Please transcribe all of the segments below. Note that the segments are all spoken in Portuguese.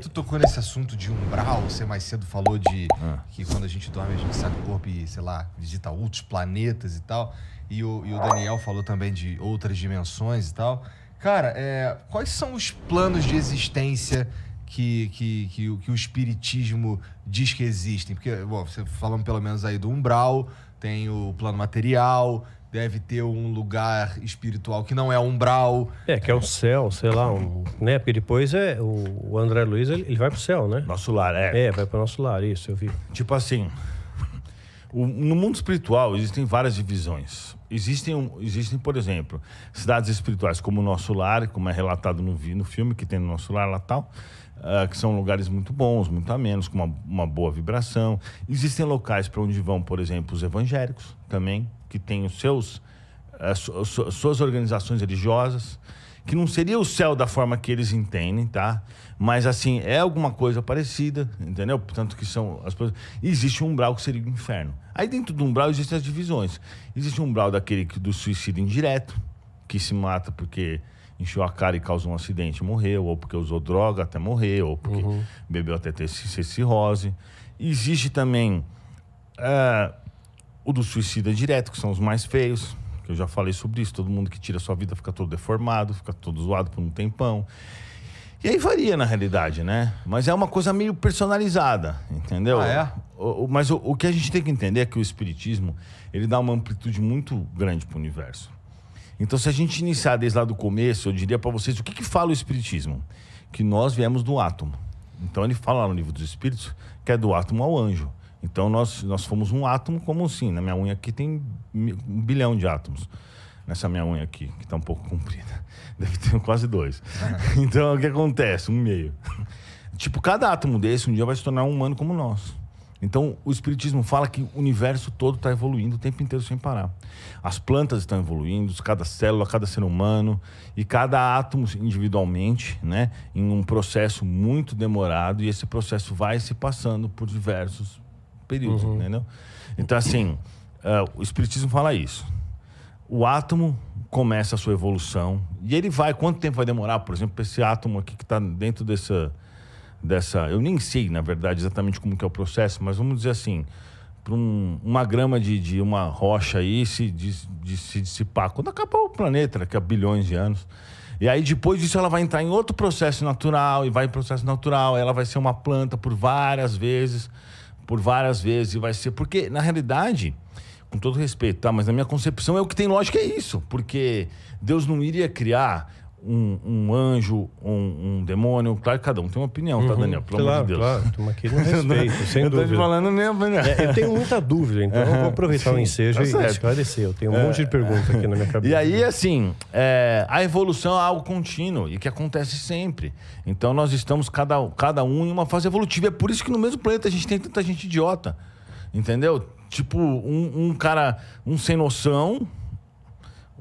Tu tocou nesse assunto de umbral, você mais cedo falou de que quando a gente dorme a gente sai do corpo e, sei lá, visita outros planetas e tal. E o Daniel falou também de outras dimensões e tal. Cara, quais são os planos de existência que o espiritismo diz que existem? Porque, bom, você falando pelo menos aí do umbral, tem o plano material, deve ter um lugar espiritual que não é umbral. Que é o céu, sei lá, né? Porque depois o André Luiz, ele vai pro céu, né? Nosso lar, vai pro nosso lar, isso, eu vi. Tipo assim, no mundo espiritual existem várias divisões. Existem, por exemplo, cidades espirituais como o nosso lar, como é relatado no filme que tem no nosso lar lá tal, que são lugares muito bons, muito amenos, com uma boa vibração. Existem locais para onde vão, por exemplo, os evangélicos também, que têm os suas organizações religiosas, que não seria o céu da forma que eles entendem, tá? Mas, assim, é alguma coisa parecida, entendeu? Portanto, que são as coisas... Existe um umbral que seria o inferno. Aí, dentro do umbral, existem as divisões. Existe um umbral do suicídio indireto, que se mata porque encheu a cara e causou um acidente e morreu, ou porque usou droga até morrer, ou porque bebeu até ter cirrose. Existe também o do suicídio direto, que são os mais feios, que eu já falei sobre isso. Todo mundo que tira a sua vida fica todo deformado, fica todo zoado por um tempão. E aí varia, na realidade, né? Mas é uma coisa meio personalizada, entendeu? Mas o que a gente tem que entender é que o espiritismo, ele dá uma amplitude muito grande para o universo. Então, se a gente iniciar desde lá do começo, eu diria para vocês o que fala o espiritismo? Que nós viemos do átomo. Então, ele fala lá no livro dos espíritos que é do átomo ao anjo. Então, nós fomos um átomo, como assim? Na minha unha aqui tem 1 bilhão de átomos. Nessa minha unha aqui, que está um pouco comprida. Deve ter quase 2. Então, o que acontece? 1,5. Tipo, cada átomo desse um dia vai se tornar um humano como nós. Então, o espiritismo fala que o universo todo está evoluindo o tempo inteiro sem parar. As plantas estão evoluindo, cada célula, cada ser humano e cada átomo individualmente, né, em um processo muito demorado, e esse processo vai se passando por diversos períodos, entendeu? Então, assim, o espiritismo fala isso. O átomo começa a sua evolução e ele vai... Quanto tempo vai demorar, por exemplo, esse átomo aqui que está dentro dessa... Eu nem sei, na verdade, exatamente como que é o processo, mas vamos dizer assim, para uma grama de uma rocha aí se dissipar, quando acabar o planeta, daqui a bilhões de anos, e aí depois disso ela vai entrar em outro processo natural, e vai em processo natural, ela vai ser uma planta por várias vezes, e vai ser... Porque, na realidade, com todo respeito, tá? Mas na minha concepção é o que tem lógica, é isso, porque Deus não iria criar um anjo, um demônio. Claro que cada um tem uma opinião, tá, Daniel? Pelo amor de Deus. Claro, estamos aqui no respeito, sem dúvida. Eu tô te falando mesmo, né? Eu tenho muita dúvida, então eu vou aproveitar o ensejo e esclarecer. Eu tenho um monte de perguntas aqui na minha cabeça. E aí, assim, a evolução é algo contínuo e que acontece sempre. Então, nós estamos cada um em uma fase evolutiva. É por isso que no mesmo planeta a gente tem tanta gente idiota, entendeu? Tipo, um cara, sem noção...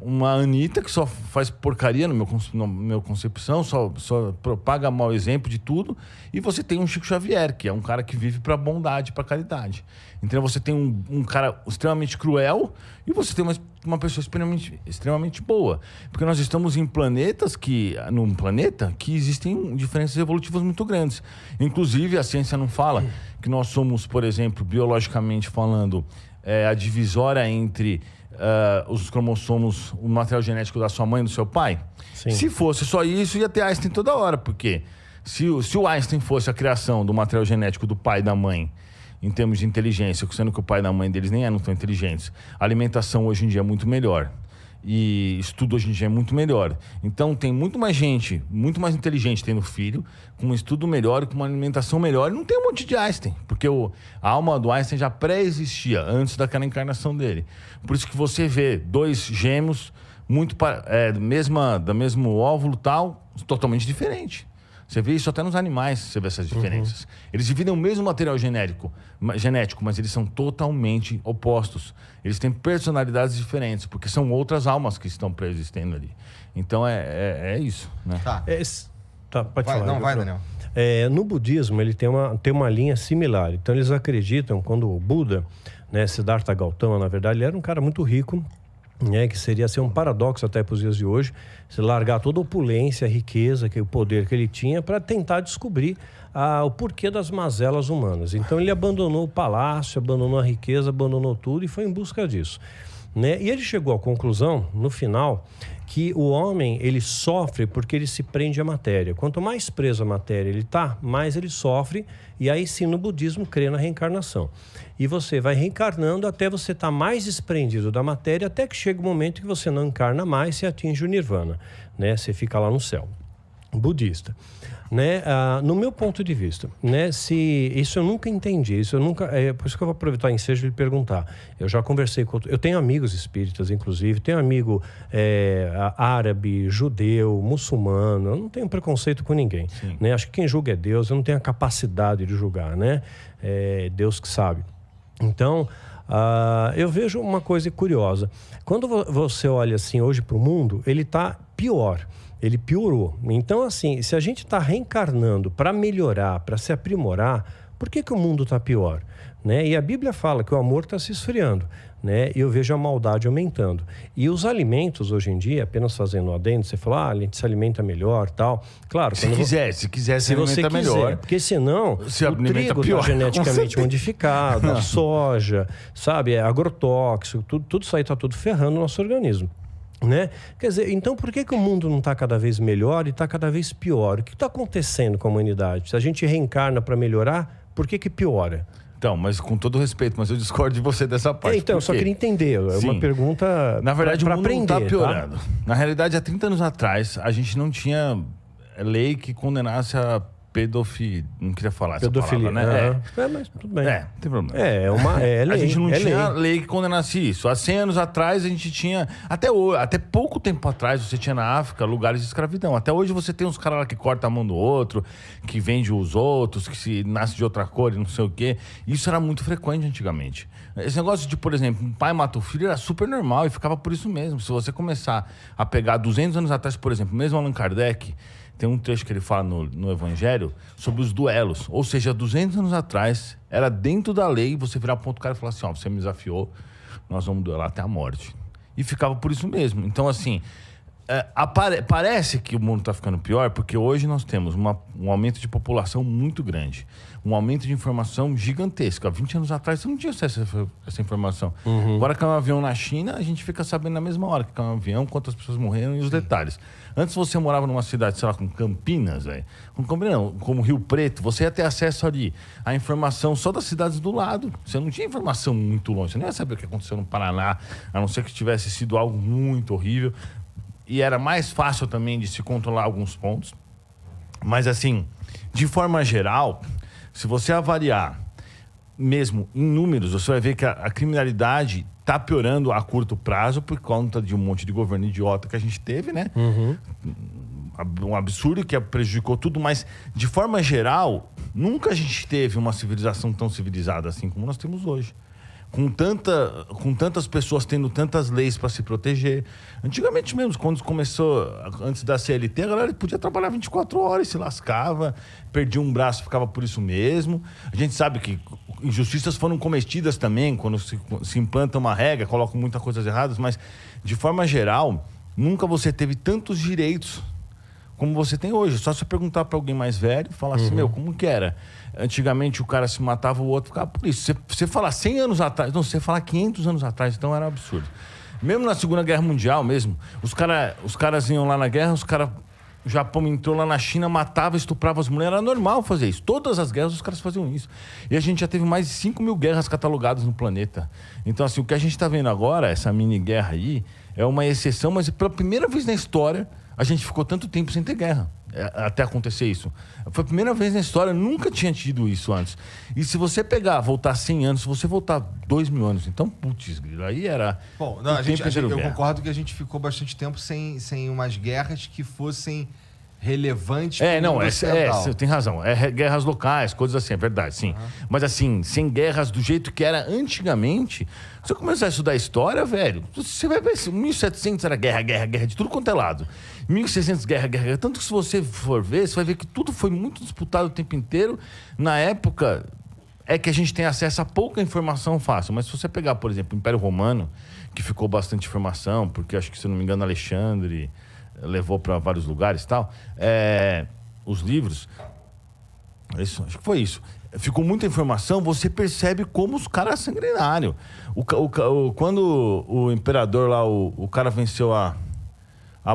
Uma Anitta que só faz porcaria no meu concepção, só propaga mau exemplo de tudo. E você tem um Chico Xavier, que é um cara que vive pra bondade, pra caridade. Então você tem um cara extremamente cruel e você tem uma pessoa extremamente boa. Porque nós estamos num planeta que existem diferenças evolutivas muito grandes. Inclusive, a ciência não fala que nós somos, por exemplo, biologicamente falando, a divisória entre... os cromossomos, o material genético da sua mãe e do seu pai. Sim. Se fosse só isso, ia ter Einstein toda hora, porque se o Einstein fosse a criação do material genético do pai e da mãe, em termos de inteligência, sendo que o pai e a mãe deles nem eram tão inteligentes, a alimentação hoje em dia é muito melhor. E estudo hoje em dia é muito melhor. Então tem muito mais gente, muito mais inteligente tendo filho, com um estudo melhor, com uma alimentação melhor, e não tem um monte de Einstein, porque a alma do Einstein já pré-existia antes daquela encarnação dele. Por isso que você vê 2 gêmeos da mesmo óvulo tal, totalmente diferente. Você vê isso até nos animais, você vê essas diferenças. Eles dividem o mesmo material genético, mas eles são totalmente opostos. Eles têm personalidades diferentes, porque são outras almas que estão pré-existendo ali. Então, é isso, né? Pode falar. Não, vai, Daniel. No budismo, ele tem uma linha similar. Então, eles acreditam, quando o Buda, né, Siddhartha Gautama, na verdade, ele era um cara muito rico, que seria ser um paradoxo até para os dias de hoje, se largar toda a opulência, a riqueza, o poder que ele tinha para tentar descobrir o porquê das mazelas humanas. Então ele abandonou o palácio, abandonou a riqueza, abandonou tudo e foi em busca disso, né? E ele chegou à conclusão, no final, que o homem, ele sofre porque ele se prende à matéria. Quanto mais preso à matéria ele está, mais ele sofre, e aí sim no budismo crê na reencarnação. E você vai reencarnando até você estar mais desprendido da matéria, até que chega o momento que você não encarna mais e atinge o nirvana, né? Você fica lá no céu. Budista. Né? No meu ponto de vista, né? Isso eu nunca entendi, por isso que eu vou aproveitar o ensejo de perguntar. Eu já conversei eu tenho amigos espíritas, inclusive, tenho amigo árabe, judeu, muçulmano, eu não tenho preconceito com ninguém, né? Acho que quem julga é Deus, eu não tenho a capacidade de julgar, né? É Deus que sabe. Então, eu vejo uma coisa curiosa. Quando você olha assim hoje para o mundo, ele está pior. Ele piorou. Então, assim, se a gente está reencarnando para melhorar, para se aprimorar, por que o mundo está pior? Né? E a Bíblia fala que o amor está se esfriando, né? E eu vejo a maldade aumentando. E os alimentos, hoje em dia, apenas fazendo um adendo, você fala, a gente se alimenta melhor, tal. Claro, se quiser se alimenta melhor. Porque senão, se o trigo está geneticamente modificado, a soja, sabe, agrotóxico, tudo isso aí está tudo ferrando o nosso organismo. Né? Quer dizer, então por que o mundo não está cada vez melhor e está cada vez pior? O que está acontecendo com a humanidade? Se a gente reencarna para melhorar, por que piora? Então, mas com todo respeito, mas eu discordo de você dessa parte. Então, eu só queria entender. É uma pergunta na verdade, pra o mundo aprender, não está piorando. Tá? Na realidade, há 30 anos atrás, a gente não tinha lei que condenasse a pedofilia. Não queria falar essa palavra, né? Mas tudo bem. Não tem problema. É lei. A gente não tinha lei. lei que condenasse isso. Há 100 anos atrás, a gente tinha... Até pouco tempo atrás, você tinha na África lugares de escravidão. Até hoje, você tem uns caras lá que cortam a mão do outro, que vende os outros, que se nasce de outra cor e não sei o quê. Isso era muito frequente antigamente. Esse negócio de, por exemplo, um pai mata o filho era super normal e ficava por isso mesmo. Se você começar a pegar 200 anos atrás, por exemplo, mesmo Allan Kardec... Tem um trecho que ele fala no Evangelho sobre os duelos. Ou seja, 200 anos atrás, era dentro da lei você virar para outro cara e falar assim, você me desafiou, nós vamos duelar até a morte. E ficava por isso mesmo. Então, assim, parece que o mundo está ficando pior porque hoje nós temos um aumento de população muito grande. Um aumento de informação gigantesco. Há 20 anos atrás, você não tinha acesso a essa informação. Agora caiu um avião na China, a gente fica sabendo na mesma hora que caiu um avião, quantas pessoas morreram e os detalhes. Antes você morava numa cidade, sei lá, com Campinas, como Rio Preto, você ia ter acesso ali à informação só das cidades do lado. Você não tinha informação muito longe. Você não ia saber o que aconteceu no Paraná, a não ser que tivesse sido algo muito horrível. E era mais fácil também de se controlar alguns pontos. Mas, assim, de forma geral, se você avaliar mesmo em números, você vai ver que a criminalidade está piorando a curto prazo por conta de um monte de governo idiota que a gente teve, né? Um absurdo que prejudicou tudo, mas de forma geral, nunca a gente teve uma civilização tão civilizada assim como nós temos hoje. Com tantas pessoas tendo tantas leis para se proteger. Antigamente mesmo, quando começou, antes da CLT, a galera podia trabalhar 24 horas e se lascava, perdia um braço, ficava por isso mesmo. A gente sabe que injustiças foram cometidas também, quando se implanta uma regra, colocam muitas coisas erradas, mas, de forma geral, nunca você teve tantos direitos como você tem hoje. Só se perguntar para alguém mais velho, falar assim, como que era? Antigamente o cara se matava, o outro ficava por isso. Você falar 100 anos atrás, não, você falar 500 anos atrás, então era um absurdo. Mesmo na Segunda Guerra Mundial mesmo, os caras iam lá na guerra, o Japão entrou lá na China, matava, estuprava as mulheres, era normal fazer isso. Todas as guerras os caras faziam isso. E a gente já teve mais de 5 mil guerras catalogadas no planeta. Então, assim, o que a gente está vendo agora, essa mini guerra aí, é uma exceção, mas pela primeira vez na história, a gente ficou tanto tempo sem ter guerra, até acontecer isso. Foi a primeira vez na história, nunca tinha tido isso antes. E se você voltar 100 anos, se você voltar 2.000 anos, então, putz, aí era... Bom, não, eu concordo que a gente ficou bastante tempo sem umas guerras que fossem relevantes. Você tem razão. Guerras locais, coisas assim, é verdade, sim. Mas assim, sem guerras do jeito que era antigamente, se você começar a estudar a história, velho, você vai ver, 1700 era guerra de tudo quanto é lado. 1600 guerra. Tanto que se você for ver, você vai ver que tudo foi muito disputado o tempo inteiro. Na época, é que a gente tem acesso a pouca informação fácil. Mas se você pegar, por exemplo, o Império Romano, que ficou bastante informação, porque acho que, se não me engano, Alexandre levou para vários lugares e tal, os livros, Isso, acho que foi isso. Ficou muita informação, você percebe como os caras sanguinários. Quando o imperador lá, o cara venceu a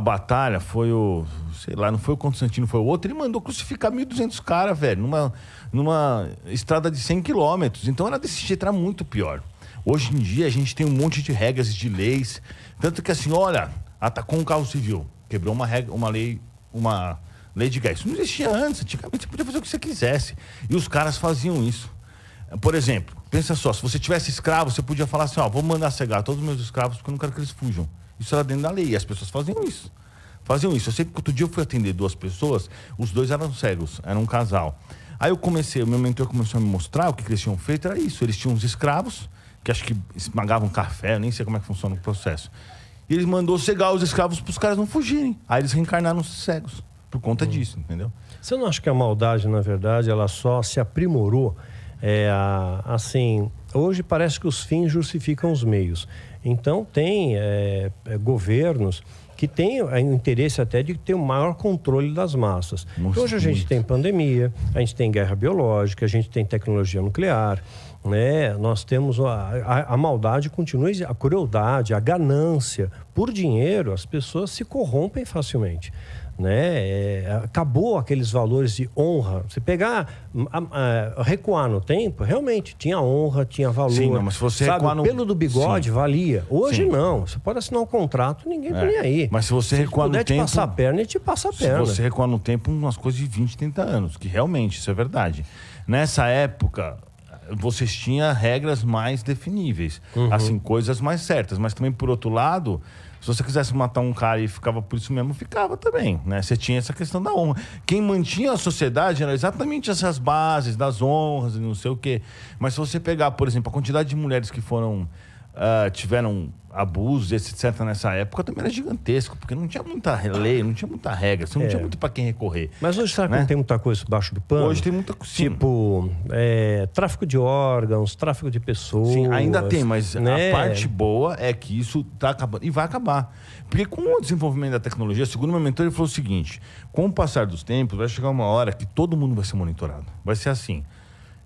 batalha, foi sei lá, não foi o Constantino, foi o outro, ele mandou crucificar 1.200 caras, velho, numa estrada de 100 quilômetros. Então era desse jeito, era muito pior. Hoje em dia a gente tem um monte de regras e de leis, tanto que assim, olha, atacou um carro civil, quebrou uma lei de gás. Isso não existia antes, antigamente você podia fazer o que você quisesse. E os caras faziam isso. Por exemplo, pensa só, se você tivesse escravo, você podia falar assim, vou mandar cegar todos os meus escravos porque eu não quero que eles fujam. Isso era dentro da lei, e as pessoas faziam isso. Eu sei que outro dia eu fui atender 2 pessoas, os 2 eram cegos, era um casal. Aí o meu mentor começou a me mostrar o que eles tinham feito, era isso. Eles tinham uns escravos, que acho que esmagavam café, eu nem sei como é que funciona o processo. E eles mandou cegar os escravos para os caras não fugirem. Aí eles reencarnaram cegos, por conta disso, entendeu? Você não acha que a maldade, na verdade, ela só se aprimorou? Assim, hoje parece que os fins justificam os meios. Então, tem governos que têm o interesse até de ter um maior controle das massas. Nossa, hoje a gente tem pandemia, a gente tem guerra biológica, a gente tem tecnologia nuclear, né? Nós temos a maldade continua, a crueldade, a ganância. Por dinheiro, as pessoas se corrompem facilmente. Né? Acabou aqueles valores de honra. Você pegar, recuar no tempo, realmente tinha honra, tinha valor. Sim, não, mas se você recuar o pelo do bigode valia. Hoje Sim. não. Você pode assinar um contrato, ninguém tá nem aí. Mas se você recuar no tempo, te passar a perna, ele te passa a perna. Se você recuar no tempo, umas coisas de 20, 30 anos, que realmente isso é verdade. Nessa época, vocês tinham regras mais definíveis, assim, coisas mais certas. Mas também, por outro lado, se você quisesse matar um cara e ficava por isso mesmo, ficava também, né? Você tinha essa questão da honra. Quem mantinha a sociedade eram exatamente essas bases das honras e não sei o quê. Mas se você pegar, por exemplo, a quantidade de mulheres que tiveram abusos, etc., nessa época também era gigantesco, porque não tinha muita lei, não tinha muita regra, você não tinha muito para quem recorrer. Mas hoje será que não tem muita coisa debaixo do pano? Hoje tem muita coisa. Tipo, tráfico de órgãos, tráfico de pessoas. Sim, ainda tem, mas né? a parte boa é que isso está acabando e vai acabar. Porque com o desenvolvimento da tecnologia, segundo meu mentor, ele falou o seguinte: com o passar dos tempos, vai chegar uma hora que todo mundo vai ser monitorado. Vai ser assim.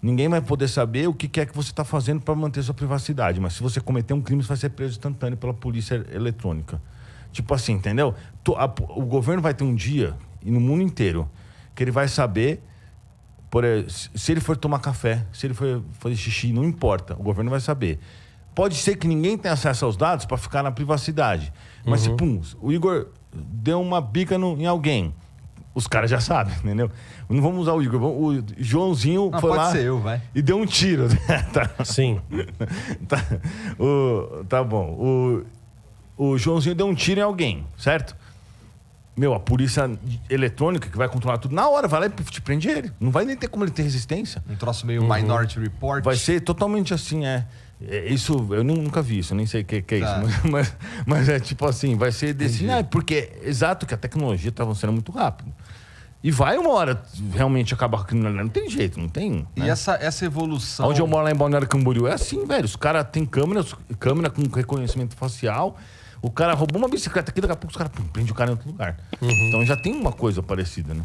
Ninguém vai poder saber o que é que você está fazendo para manter sua privacidade. Mas se você cometer um crime, você vai ser preso instantâneo pela polícia eletrônica. Tipo assim, entendeu? O governo vai ter um dia, e no mundo inteiro, que ele vai saber, se ele for tomar café, se ele for fazer xixi, não importa. O governo vai saber. Pode ser que ninguém tenha acesso aos dados para ficar na privacidade. Mas se, o Igor deu uma bica em alguém, os caras já sabem, entendeu? Não vamos usar o Igor. O Joãozinho foi lá ser eu, vai. e deu um tiro. Tá. Sim. Tá bom. O Joãozinho deu um tiro em alguém, certo? A polícia eletrônica que vai controlar tudo, na hora vai lá e te prende ele. Não vai nem ter como ele ter resistência. Um troço meio Minority Report. Vai ser totalmente assim, isso, eu nunca vi isso, eu nem sei o que é isso. Mas é tipo assim, vai ser desse... porque é exato que a tecnologia está avançando muito rápido. E vai uma hora realmente acabar com a criminalidade. Não tem jeito, não tem. E né? essa evolução... Onde eu moro lá em Balneário Camboriú é assim, velho. Os caras têm câmera com reconhecimento facial. O cara roubou uma bicicleta aqui, daqui a pouco os caras prendem o cara em outro lugar. Então já tem uma coisa parecida, né?